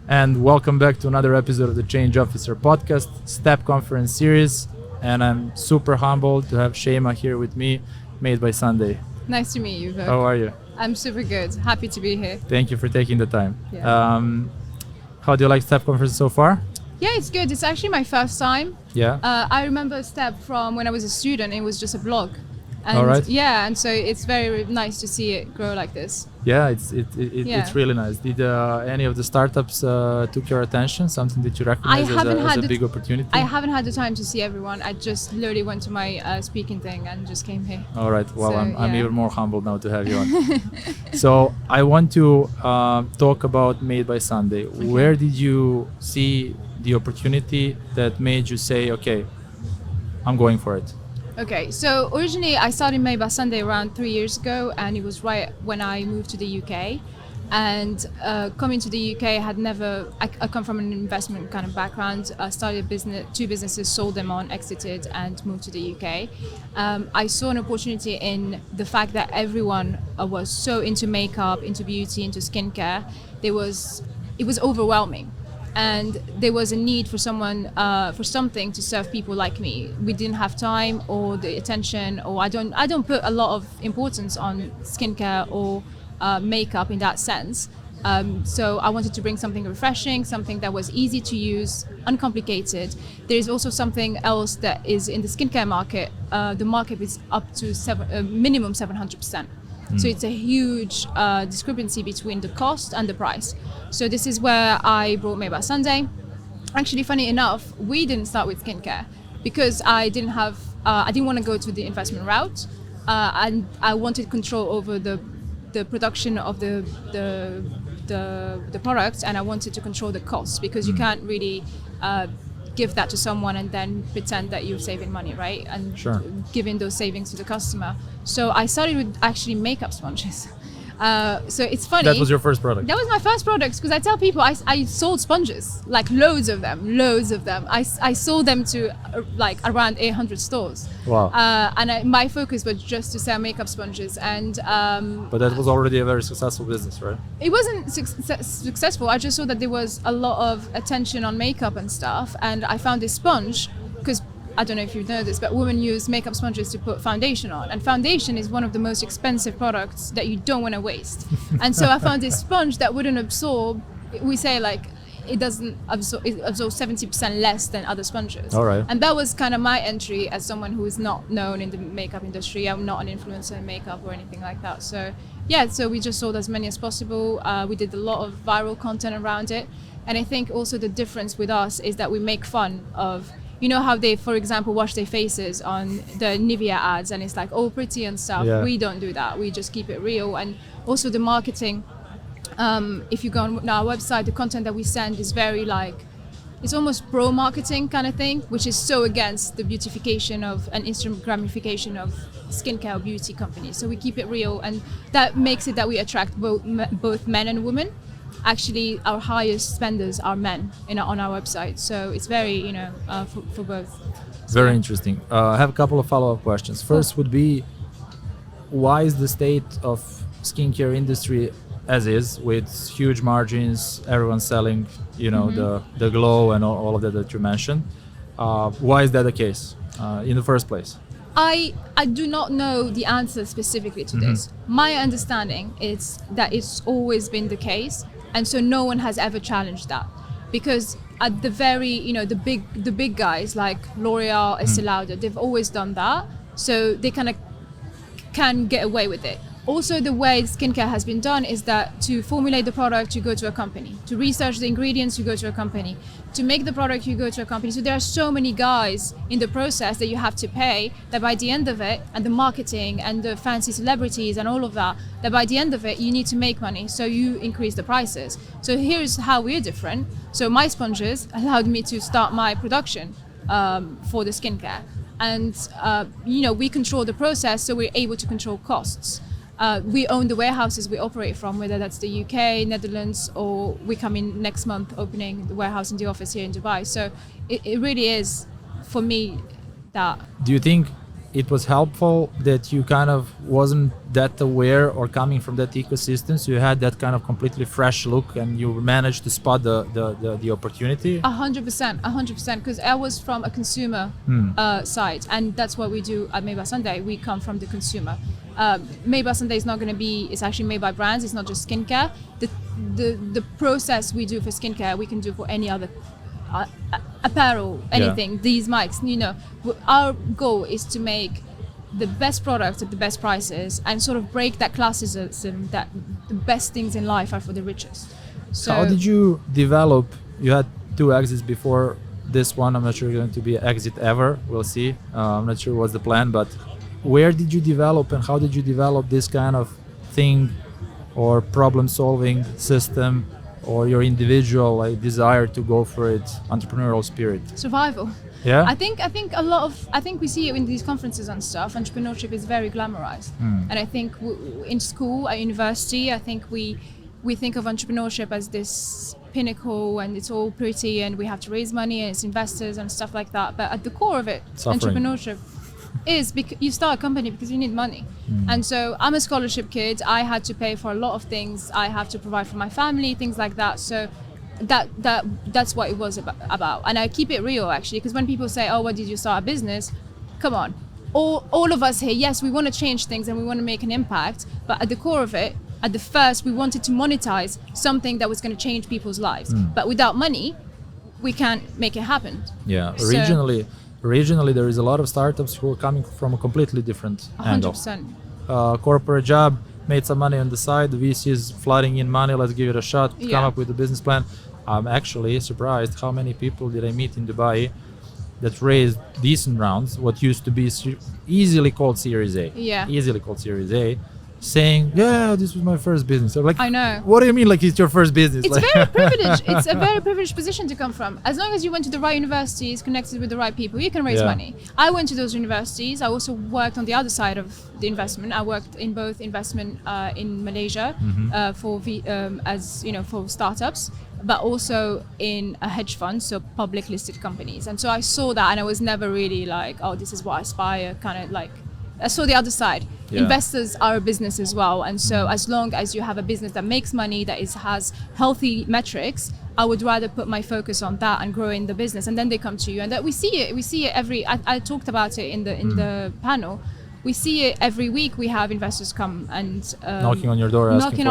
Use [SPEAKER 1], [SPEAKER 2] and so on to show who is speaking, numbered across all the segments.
[SPEAKER 1] and welcome back to another episode of the Change Officer podcast, STEP conference series. And I'm super humbled to have Chaymae here with me, madebySUNDAY.
[SPEAKER 2] Nice to meet you, Vuk.
[SPEAKER 1] How are you?
[SPEAKER 2] I'm super good. Happy to be here.
[SPEAKER 1] Thank you for taking the time.
[SPEAKER 2] Yeah.
[SPEAKER 1] How do you like STEP conference so far?
[SPEAKER 2] Yeah, it's good. It's actually my first time.
[SPEAKER 1] Yeah.
[SPEAKER 2] I remember STEP from when I was a student. It was just a blog. And
[SPEAKER 1] All right.
[SPEAKER 2] Yeah, and so it's very nice to see it grow like this.
[SPEAKER 1] Yeah, it's really nice. Did any of the startups took your attention? Something that you recognize as a big opportunity?
[SPEAKER 2] I haven't had the time to see everyone. I just literally went to my speaking thing and just came here.
[SPEAKER 1] All right. Well,
[SPEAKER 2] So,
[SPEAKER 1] I'm
[SPEAKER 2] yeah.
[SPEAKER 1] even more humbled now to have you on. So I want to talk about madebySUNDAY.
[SPEAKER 2] Okay.
[SPEAKER 1] Where did you see the opportunity that made you say, okay, I'm going for it?
[SPEAKER 2] Okay, so originally I started madebySUNDAY around 3 years ago, and it was right when I moved to the UK. And coming to the UK, I come from an investment kind of background. I started two businesses, sold them on, exited, and moved to the UK. I saw an opportunity in the fact that everyone was so into makeup, into beauty, into skincare. It was overwhelming. And there was a need for for something to serve people like me. We didn't have time or the attention, or I don't put a lot of importance on skincare or makeup in that sense. So I wanted to bring something refreshing, something that was easy to use, uncomplicated. There is also something else that is in the skincare market. The market is up to minimum 700%. So it's a huge discrepancy between the cost and the price. So this is where I brought madebySUNDAY. Actually, funny enough, we didn't start with skincare because I didn't want to go to the investment route, and I wanted control over the production of the product, and I wanted to control the costs because you can't really give that to someone and then pretend that you're saving money, right? And
[SPEAKER 1] Sure.
[SPEAKER 2] giving those savings to the customer. So I started with actually makeup sponges. So it's funny.
[SPEAKER 1] That was your first product?
[SPEAKER 2] That was my first product, because I tell people I sold sponges, like loads of them. I sold them to like around 800 stores.
[SPEAKER 1] Wow.
[SPEAKER 2] And my focus was just to sell makeup sponges. And
[SPEAKER 1] But that was already a very successful business, right?
[SPEAKER 2] it wasn't successful. I just saw that there was a lot of attention on makeup and stuff. And I found this sponge, because I don't know if you know this, but women use makeup sponges to put foundation on. And foundation is one of the most expensive products that you don't want to waste. And so I found this sponge that wouldn't absorb, we say like, it absorbs 70% less than other sponges.
[SPEAKER 1] All right.
[SPEAKER 2] And that was kind of my entry as someone who is not known in the makeup industry. I'm not an influencer in makeup or anything like that. So yeah, so we just sold as many as possible. We did a lot of viral content around it. And I think also the difference with us is that we make fun of, you know how they, for example, wash their faces on the Nivea ads and it's like all pretty and stuff.
[SPEAKER 1] Yeah.
[SPEAKER 2] We don't do that. We just keep it real. And also the marketing, if you go on our website, the content that we send is very like, it's almost pro marketing kind of thing, which is so against the beautification of and Instagramification of skincare or beauty companies. So we keep it real, and that makes it that we attract both men and women. Actually, our highest spenders are men on our website, so it's very, for both.
[SPEAKER 1] Very interesting. I have a couple of follow-up questions. First would be, why is the state of skincare industry as is, with huge margins, everyone selling, the glow and all of that you mentioned? Why is that the case in the first place?
[SPEAKER 2] I do not know the answer specifically to this. My understanding is that it's always been the case. And so no one has ever challenged that, because at the very, the big guys like L'Oreal, Estée Lauder, they've always done that. So they kind of can get away with it. Also, the way skincare has been done is that to formulate the product, you go to a company. To research the ingredients, you go to a company. To make the product, you go to a company. So there are so many guys in the process that you have to pay, that by the end of it, and the marketing and the fancy celebrities and all of that by the end of it, you need to make money. So you increase the prices. So here's how we're different. So my sponges allowed me to start my production for the skincare. And, we control the process, so we're able to control costs. We own the warehouses we operate from, whether that's the UK, Netherlands, or we come in next month opening the warehouse in the office here in Dubai. So it really is, for me, that.
[SPEAKER 1] Do you think it was helpful that you kind of wasn't that aware or coming from that ecosystem, so you had that kind of completely fresh look and you managed to spot the opportunity?
[SPEAKER 2] 100%, because I was from a consumer side, and that's what we do at madebySUNDAY. We come from the consumer. madebySUNDAY is not going to be, it's actually made by brands, it's not just skincare. The process we do for skincare, we can do for any other apparel, anything, these mics, our goal is to make the best products at the best prices and sort of break that classism that the best things in life are for the richest. So
[SPEAKER 1] how did you develop, you had 2 exits before this one, I'm not sure you're going to be an exit ever, we'll see, I'm not sure what's the plan, but where did you develop and how did you develop this kind of thing or problem solving system, or your individual desire to go for it, entrepreneurial spirit?
[SPEAKER 2] Survival.
[SPEAKER 1] Yeah.
[SPEAKER 2] I think we see it in these conferences and stuff. Entrepreneurship is very glamorized, and I think in school, at university, I think we think of entrepreneurship as this pinnacle, and it's all pretty, and we have to raise money, and it's investors and stuff like that. But at the core of it, entrepreneurship is because you start a company because you need money. And so I'm a scholarship kid. I had to pay for a lot of things. I have to provide for my family, things like that. So that's what it was about. And I keep it real, actually, because when people say, oh, what did you start a business? Come on. All of us here, yes, we want to change things and we want to make an impact. But at the core of it, at the first, we wanted to monetize something that was going to change people's lives. But without money, we can't make it happen.
[SPEAKER 1] Yeah, originally there is a lot of startups who are coming from a completely different
[SPEAKER 2] 100%.
[SPEAKER 1] angle. Corporate job, made some money on the side, the VCs flooding in money, let's give it a shot, come up with a business plan. I'm actually surprised how many people did I meet in Dubai that raised decent rounds, what used to be easily called Series A.
[SPEAKER 2] Yeah.
[SPEAKER 1] Easily called Series A, saying, yeah, this was my first business. I'm like,
[SPEAKER 2] I know.
[SPEAKER 1] What do you mean, like it's your first business?
[SPEAKER 2] It's very privileged. It's a very privileged position to come from. As long as you went to the right universities, connected with the right people, you can raise money. I went to those universities. I also worked on the other side of the investment. I worked in both investment in Malaysia for startups, but also in a hedge fund, so public listed companies. And so I saw that, and I was never really like, oh, this is what I aspire, kind of like, I saw the other side. Yeah. Investors are a business as well, and so as long as you have a business that makes money, that has healthy metrics, I would rather put my focus on that and growing the business, and then they come to you. And that we see it every. I talked about it in the panel. We see it every week. We have investors come and
[SPEAKER 1] knocking on your door, asking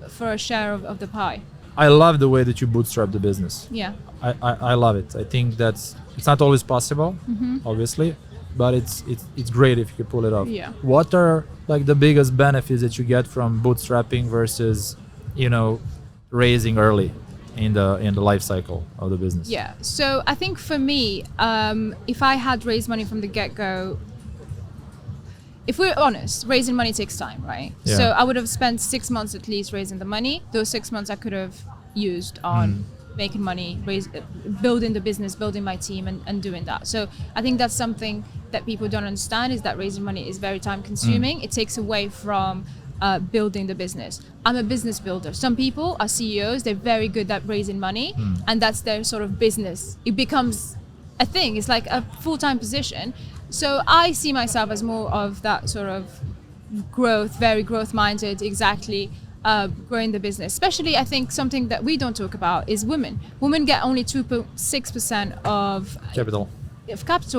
[SPEAKER 2] for a share of the pie.
[SPEAKER 1] I love the way that you bootstrap the business.
[SPEAKER 2] Yeah,
[SPEAKER 1] I love it. I think it's not always possible, obviously, but it's great if you could pull it off.
[SPEAKER 2] Yeah.
[SPEAKER 1] What are like the biggest benefits that you get from bootstrapping versus, raising early in the life cycle of the business?
[SPEAKER 2] Yeah. So I think for me, if I had raised money from the get-go, if we're honest, raising money takes time, right?
[SPEAKER 1] Yeah.
[SPEAKER 2] So I would have spent 6 months at least raising the money. Those 6 months I could have used on making money, building the business, building my team, and doing that. So I think that's something that people don't understand, is that raising money is very time consuming. It takes away from building the business. I'm a business builder. Some people are CEOs, they're very good at raising money, and that's their sort of business. It becomes a thing, it's like a full-time position. So I see myself as more of that sort of growth, very growth-minded, exactly, growing the business. Especially, I think something that we don't talk about is women. Women get only 2.6% of capital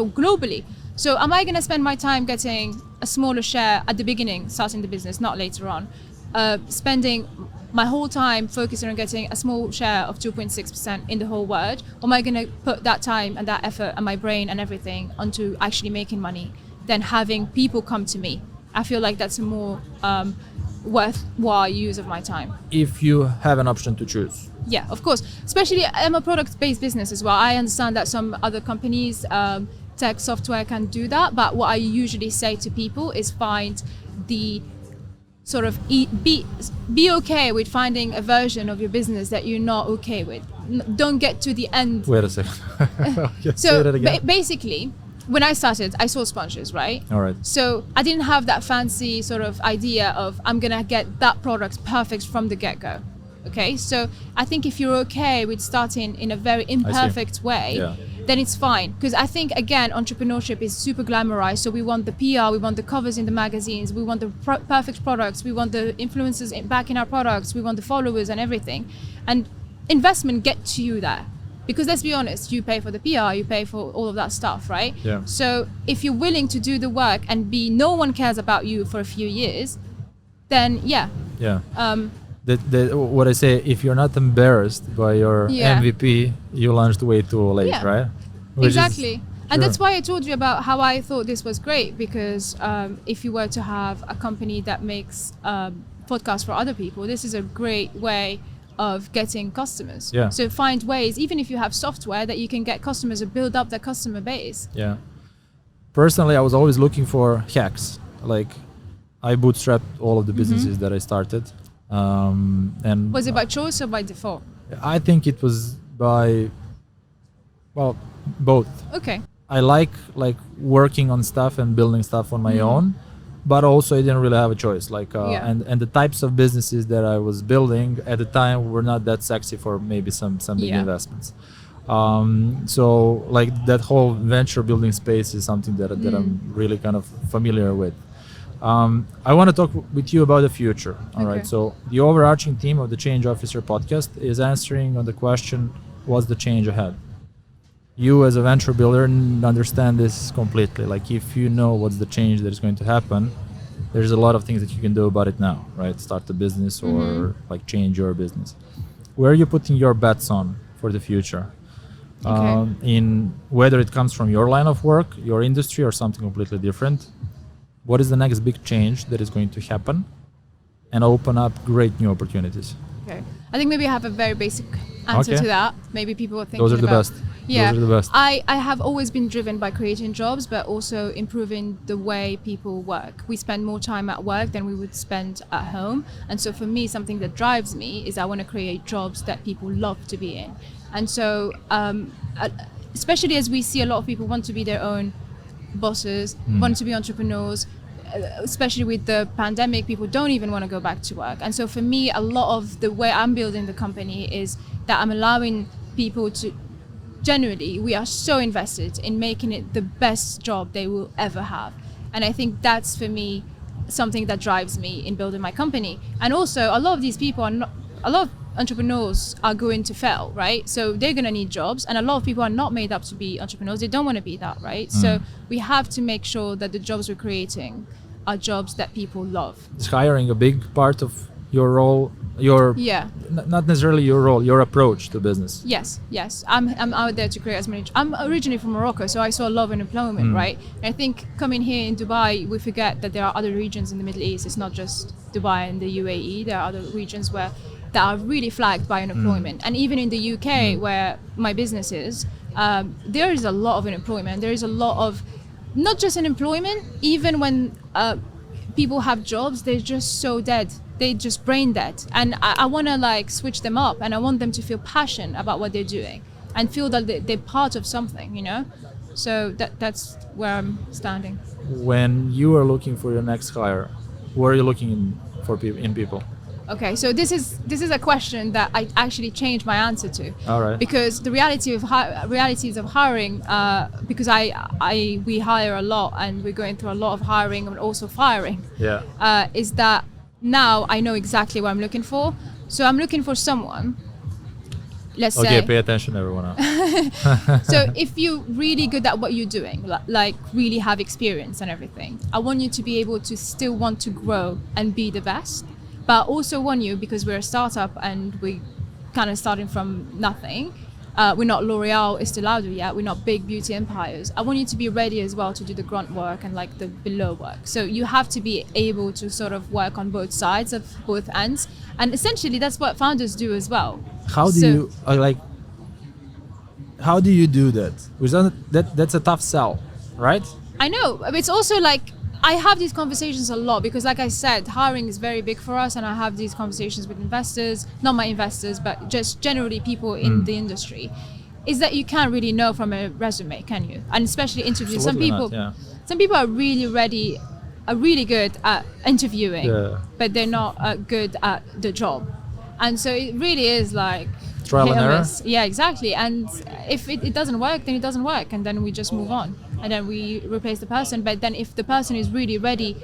[SPEAKER 2] globally. So am I going to spend my time getting a smaller share at the beginning, starting the business, not later on? Spending my whole time focusing on getting a small share of 2.6% in the whole world? Or am I going to put that time and that effort and my brain and everything onto actually making money, than having people come to me? I feel like that's a more worthwhile use of my time.
[SPEAKER 1] If you have an option to choose.
[SPEAKER 2] Yeah, of course. Especially, I'm a product-based business as well. I understand that some other companies, tech software, can do that. But what I usually say to people is find the sort of be okay with finding a version of your business that you're not okay with. Don't get to the end.
[SPEAKER 1] Wait a second. Okay,
[SPEAKER 2] so basically, when I started, I sold sponges, right?
[SPEAKER 1] All right.
[SPEAKER 2] So I didn't have that fancy sort of idea of I'm gonna get that product perfect from the get-go. Okay, so I think if you're okay with starting in a very imperfect way, then it's fine. Because I think, again, entrepreneurship is super glamorized. So we want the PR, we want the covers in the magazines, we want the perfect products, we want the influencers back in our products, we want the followers and everything. And investment gets you there. Because let's be honest, you pay for the PR, you pay for all of that stuff, right?
[SPEAKER 1] Yeah.
[SPEAKER 2] So if you're willing to do the work and no one cares about you for a few years, then yeah.
[SPEAKER 1] Yeah. What I say, if you're not embarrassed by your MVP, you launched way too late, right?
[SPEAKER 2] Exactly. And that's why I told you about how I thought this was great, because if you were to have a company that makes podcasts for other people, this is a great way of getting customers.
[SPEAKER 1] Yeah.
[SPEAKER 2] So find ways, even if you have software, that you can get customers or build up their customer base.
[SPEAKER 1] Yeah. Personally, I was always looking for hacks. Like, I bootstrapped all of the businesses that I started. And
[SPEAKER 2] was it by choice or by default?
[SPEAKER 1] I think it was by, well, both.
[SPEAKER 2] Okay.
[SPEAKER 1] I like working on stuff and building stuff on my own, but also I didn't really have a choice. And the types of businesses that I was building at the time were not that sexy for maybe some big investments. So like that whole venture building space is something that I'm really kind of familiar with. I want to talk with you about the future. All right. So the overarching theme of the Change Officer podcast is answering on the question, what's the change ahead? You as a venture builder understand this completely. Like, if you know what's the change that is going to happen, there's a lot of things that you can do about it now, right? Start a business or like change your business. Where are you putting your bets on for the future? In whether it comes from your line of work, your industry, or something completely different. What is the next big change that is going to happen and open up great new opportunities?
[SPEAKER 2] Okay. I think maybe I have a very basic answer to that. Maybe people are thinking
[SPEAKER 1] those are the best.
[SPEAKER 2] Yeah,
[SPEAKER 1] those are the best.
[SPEAKER 2] I have always been driven by creating jobs, but also improving the way people work. We spend more time at work than we would spend at home. And so for me, something that drives me is I want to create jobs that people love to be in. And so, especially as we see a lot of people want to be their own bosses, want to be entrepreneurs, especially with the pandemic, people don't even want to go back to work. And so for me, a lot of the way I'm building the company is that I'm allowing people to, generally, we are so invested in making it the best job they will ever have. And I think that's, for me, something that drives me in building my company. And also, a lot of these people a lot of entrepreneurs are going to fail, right? So they're going to need jobs, and a lot of people are not made up to be entrepreneurs. They don't want to be that, right? So we have to make sure that the jobs we're creating are jobs that people love.
[SPEAKER 1] Is hiring a big part of your role? Not necessarily your role, your approach to business.
[SPEAKER 2] Yes. I'm out there to create as many. I'm originally from Morocco, so I saw a lot of unemployment, right? And I think coming here in Dubai, we forget that there are other regions in the Middle East. It's not just Dubai and the UAE. There are other regions that are really flagged by unemployment. And even in the UK, where my business is, there is a lot of unemployment. There is a lot of, not just unemployment, even when people have jobs, they're just so dead. They just brain dead. And I want to like switch them up, and I want them to feel passion about what they're doing and feel that they're part of something, you know? So that's where I'm standing.
[SPEAKER 1] When you are looking for your next hire, where are you looking for people?
[SPEAKER 2] Okay, so this is a question that I actually changed my answer to.
[SPEAKER 1] All right.
[SPEAKER 2] Because the realities of hiring, because we hire a lot, and we're going through a lot of hiring and also firing.
[SPEAKER 1] Yeah.
[SPEAKER 2] Is that now I know exactly what I'm looking for. So I'm looking for someone. Let's say.
[SPEAKER 1] Okay, pay attention, everyone.
[SPEAKER 2] So if you're really good at what you're doing, like really have experience and everything, I want you to be able to still want to grow and be the best. But I also want you, because we're a startup and we kind of starting from nothing. We're not L'Oreal, Estée Lauder yet. We're not big beauty empires. I want you to be ready as well to do the grunt work and like the below work. So you have to be able to sort of work on both sides of both ends. And essentially that's what founders do as well.
[SPEAKER 1] How do you do that? That's a tough sell, right?
[SPEAKER 2] I know, but it's also like, I have these conversations a lot because, like I said, hiring is very big for us, and I have these conversations with investors, not my investors, but just generally people in the industry, is that you can't really know from a resume, can you? And especially interviews. Some people are really good at interviewing, but they're not good at the job. And so it really is like,
[SPEAKER 1] Trial and
[SPEAKER 2] hit or
[SPEAKER 1] error.
[SPEAKER 2] miss. Yeah, exactly. And if it doesn't work, then it doesn't work, and then we just move on, and then we replace the person. But then if the person is really ready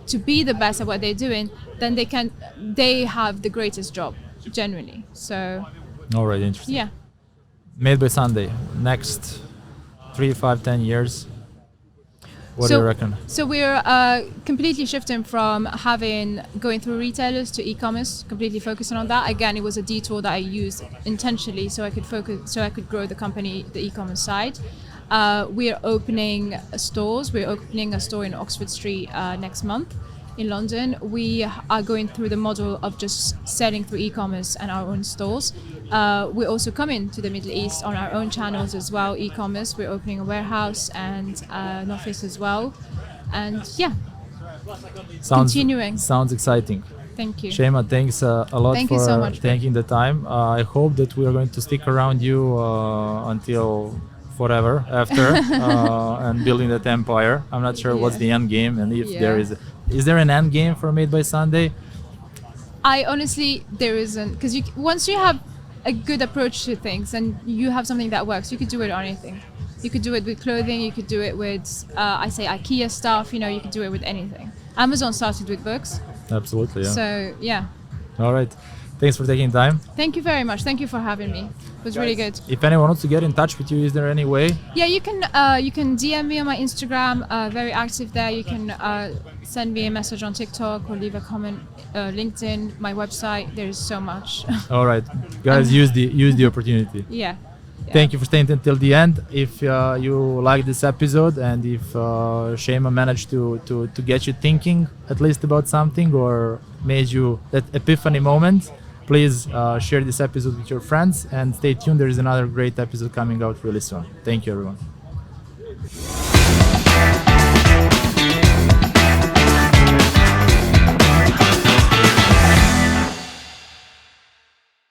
[SPEAKER 2] to be the best at what they're doing, then they have the greatest job, genuinely. So
[SPEAKER 1] All right, interesting.
[SPEAKER 2] yeah.
[SPEAKER 1] Made by Sunday. Next 3, 5, 10 years. What do you reckon?
[SPEAKER 2] So we're completely shifting from going through retailers to e-commerce, completely focusing on that. Again, it was a detour that I used intentionally so I could grow the company, the e-commerce side. We're opening stores. We're opening a store in Oxford Street next month in London. We are going through the model of just selling through e-commerce and our own stores. We're also coming to the Middle East on our own channels as well, e-commerce. We're opening a warehouse and an office as well. And yeah, continuing.
[SPEAKER 1] Sounds exciting.
[SPEAKER 2] Thank you.
[SPEAKER 1] Shayma, thanks a lot
[SPEAKER 2] Thank
[SPEAKER 1] for
[SPEAKER 2] you so much.
[SPEAKER 1] taking the time. I hope that we are going to stick around you until forever after and building that empire. I'm not sure what's the end game, and if there is there an end game for Made by Sunday?
[SPEAKER 2] I honestly, there isn't, because once you have a good approach to things and you have something that works, you could do it on anything. You could do it with clothing, you could do it with IKEA stuff, you could do it with anything. Amazon started with books.
[SPEAKER 1] Absolutely, yeah.
[SPEAKER 2] So yeah.
[SPEAKER 1] All right. Thanks for taking time.
[SPEAKER 2] Thank you very much. Thank you for having me. It was really good.
[SPEAKER 1] If anyone wants to get in touch with you, is there any way?
[SPEAKER 2] Yeah, you can DM me on my Instagram. Very active there. You can send me a message on TikTok or leave a comment. LinkedIn, my website. There is so much.
[SPEAKER 1] All right, guys, use the opportunity.
[SPEAKER 2] Yeah.
[SPEAKER 1] Thank you for staying until the end. If you like this episode and if Shayma managed to get you thinking at least about something or made you that epiphany moment, please share this episode with your friends and stay tuned. There is another great episode coming out really soon. Thank you, everyone.